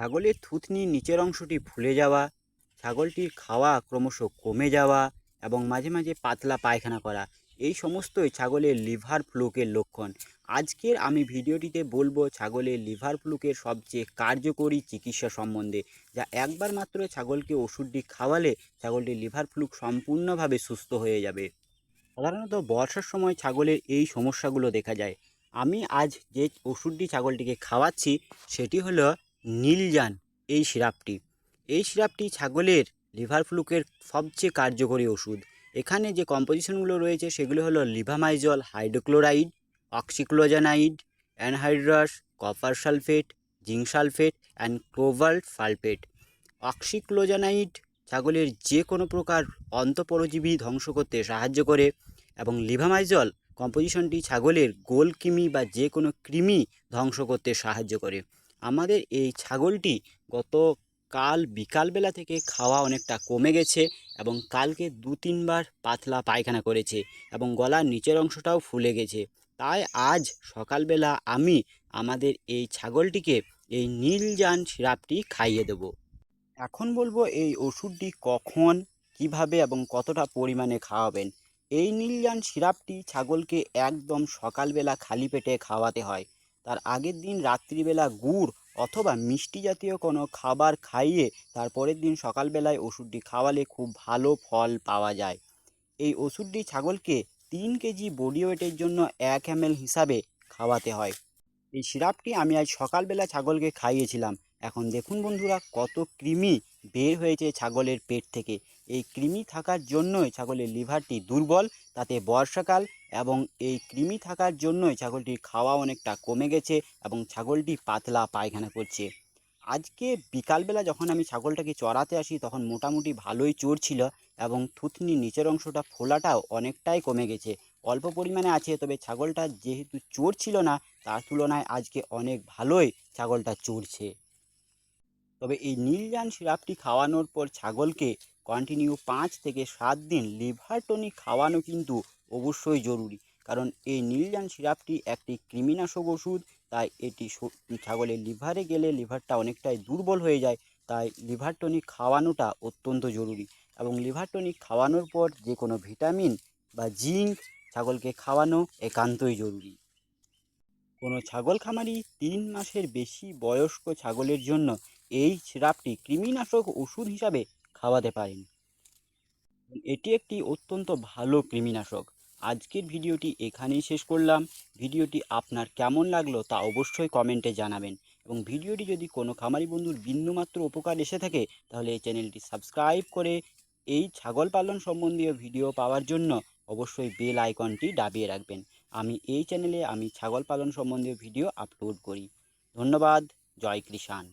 ছাগলের থুতনির নিচের অংশটি ফুলে যাওয়া, ছাগলটির খাওয়া ক্রমশ কমে যাওয়া এবং মাঝে মাঝে পাতলা পায়খানা করা, এই সমস্তই ছাগলের লিভার ফ্লুকের লক্ষণ। আজকের আমি ভিডিওটিতে বলবো ছাগলের লিভার ফ্লুকের সবচেয়ে কার্যকরী চিকিৎসা সম্বন্ধে, যা একবার মাত্র ছাগলকে ওষুধটি খাওয়ালে ছাগলটির লিভার ফ্লুক সম্পূর্ণভাবে সুস্থ হয়ে যাবে। সাধারণত বর্ষার সময় ছাগলের এই সমস্যাগুলো দেখা যায়। আমি আজ যে ওষুধটি ছাগলটিকে খাওয়াচ্ছি সেটি হলো নীলজান এই সিরাপটি। এই সিরাপটি ছাগলের লিভার ফ্লুকের সবচেয়ে কার্যকরী ওষুধ। এখানে যে কম্পোজিশনগুলো রয়েছে সেগুলো হলো levamisole hydrochloride, oxyclozanide, anhydrous, copper sulphate, zinc sulphate and cobalt sulphate. Oxyclozanide ছাগলের যে কোনো প্রকার অন্তঃপরজীবী ধ্বংস করতে সাহায্য করে এবং লিভামাইজল কম্পোজিশনটি ছাগলের গোল কৃমি বা যে কোনো কৃমি ধ্বংস করতে সাহায্য করে। আমাদের এই ছাগলটি গতকাল বিকালবেলা থেকে খাওয়া অনেকটা কমে গেছে এবং কালকে 2-3 বার পাতলা পায়খানা করেছে এবং গলার নিচের অংশটাও ফুলে গেছে। তাই আজ সকালবেলা আমি আমাদের এই ছাগলটিকে এই নীলজান সিরাপটি খাইয়ে দেব। এখন বলবো এই ওষুধটি কখন, কিভাবে এবং কতটা পরিমাণে খাওয়াবেন। এই নীলজান সিরাপটি ছাগলকে একদম সকালবেলা খালি পেটে খাওয়াতে হয়। তার আগের দিন রাত্রিবেলা গুড় অথবা মিষ্টি জাতীয় কোনো খাবার খাইয়ে তারপরের দিন সকালবেলায় ওষুধটি খাওয়ালে খুব ভালো ফল পাওয়া যায়। এই ওষুধটি ছাগলকে 3 কেজি বডি ওয়েটের জন্য 1 ml হিসাবে খাওয়াতে হয়। এই সিরাপটি আমি আজ সকালবেলা ছাগলকে খাইয়েছিলাম। এখন দেখুন বন্ধুরা কত কৃমি বের হয়েছে ছাগলের পেট থেকে। এই কৃমি থাকার জন্যই ছাগলের লিভারটি দুর্বল, তাতে বর্ষাকাল এবং এই কৃমি থাকার জন্যই ছাগলটির খাওয়া অনেকটা কমে গেছে এবং ছাগলটি পাতলা পায়খানা করছে। আজকে বিকালবেলা যখন আমি ছাগলটাকে চড়াতে আসি তখন মোটামুটি ভালোই চড়ছিল এবং থুতনির নিচের অংশটা ফোলাটাও অনেকটাই কমে গেছে। অল্প পরিমাণে আছে, তবে ছাগলটা যেহেতু চড়ছিল না তার তুলনায় আজকে অনেক ভালোই ছাগলটা চড়ছে। তবে এই নীলজান সিরাপটি খাওয়ানোর পর ছাগলকে কন্টিনিউ 5 থেকে 7 দিন লিভার টনিক খাওয়ানো কিন্তু অবশ্যই জরুরি। কারণ এই নীলজান সিরাপটি একটি কৃমিনাশক ওষুধ, তাই এটি ছাগলের লিভারে গেলে লিভারটা অনেকটাই দুর্বল হয়ে যায়। তাই লিভার টনিক খাওয়ানোটা অত্যন্ত জরুরি এবং লিভার টনিক খাওয়ানোর পর যে কোনো ভিটামিন বা জিঙ্ক ছাগলকে খাওয়ানো একান্তই জরুরি। কোনো ছাগল খামারি 3 মাসের বেশি বয়স্ক ছাগলের জন্য এই সিরাপটি কৃমিনাশক ওষুধ হিসাবে খাওয়াতে পারেন। এটি একটি অত্যন্ত ভালো কৃমিনাশক। আজকের ভিডিওটি এখানেই শেষ করলাম। ভিডিওটি আপনার কেমন লাগলো তা অবশ্যই কমেন্টে জানাবেন এবং ভিডিওটি যদি কোনো খামারি বন্ধুর বিন্দুমাত্র উপকার এসে থাকে তাহলে এই চ্যানেলটি সাবস্ক্রাইব করে এই ছাগল পালন সম্বন্ধীয় ভিডিও পাওয়ার জন্য অবশ্যই বেল আইকনটি দাবিয়ে রাখবেন। আমি ছাগল পালন সম্বন্ধীয় ভিডিও আপলোড করি। ধন্যবাদ। জয় কৃষাণ।